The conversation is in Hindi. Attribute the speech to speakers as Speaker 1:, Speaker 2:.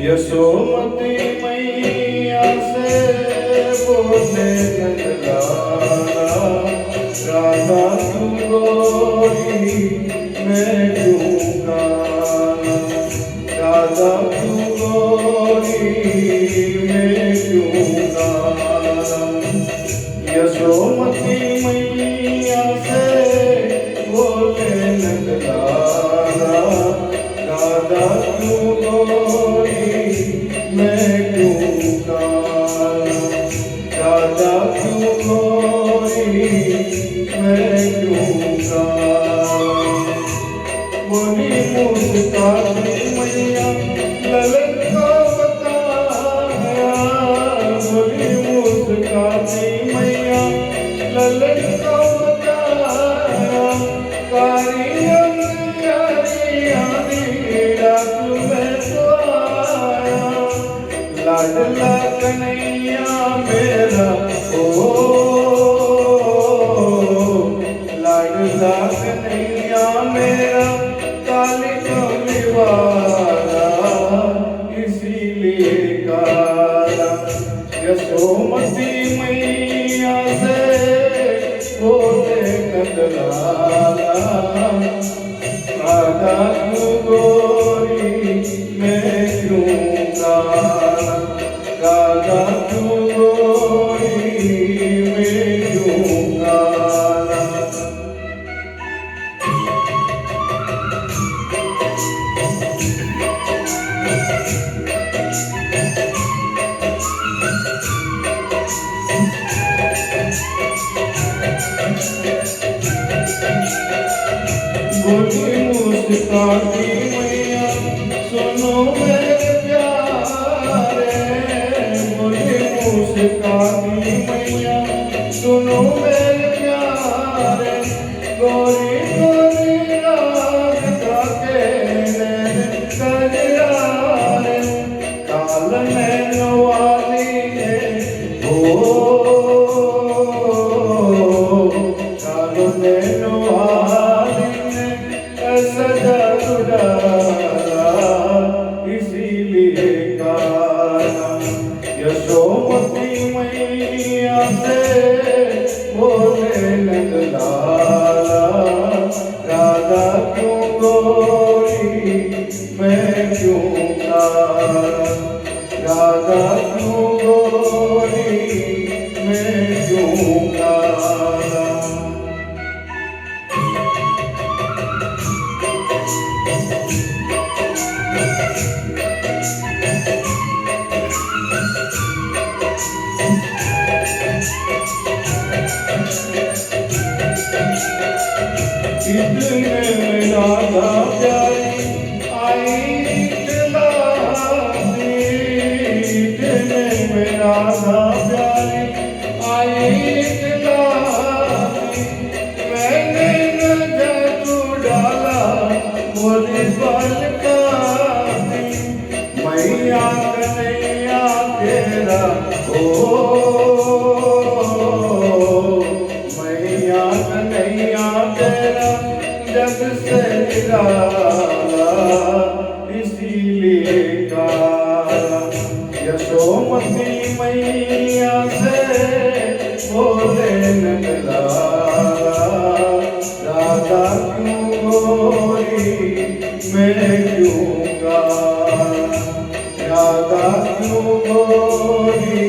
Speaker 1: यशोमती मैया से बोले नंदलाला, राधा तू गोरी मैं क्यों गाना, राधा तू गोरी मैं क्यों गाना। यशोमती मैया से बोले नंदलाला, राधा तू गोरी मैं क्यों गाना, राधा तू गोरी मैं क्यों गाना। बोली मुस्काती मैया ललन को बताया, बोली मुस्काती मैया ललन को बताया। कारी रात में तो आया, लाडला कन्हैया मेरा ओ, लाडला कन्हैया मेरा काली कमली वाला, इसीलिए काला। यशोमती मैया से बोले नंदलाला, राधा तू गोरी मैं क्यों गाना, राधा तू गोरी मैं क्यों गाना। बोली मुस्काती मैया सुनो मेरे प्यारे, बोली मुस्काती मैया सुनो मेरे प्यारे। गोरी गोरी रात गाते कजरारे, काल नैनो वाली ओ, काल नैनो वाली सजा उड़ाला, इसीलिए गाना। यशोमती मैया से बोले नंदलाला, राधा क्यों गोरी मैं क्यों गाना, राधा क्यों गोरी मैं क्यों गाना। इतने में राधा प्यारी आई दिलासी, इतने में राधा प्यारी आई दिलासी। मैंने नजर तू डाला बोली बालकासी, मैया कन्हैया तेरा ओ, मैया कन्हैया तेरा जग से निराला, इसीलिए काला। यशोमती मैया से बोले नंदलाला, राधा क्यों गोरी मैं क्यों गाना, राधा क्यों गोरी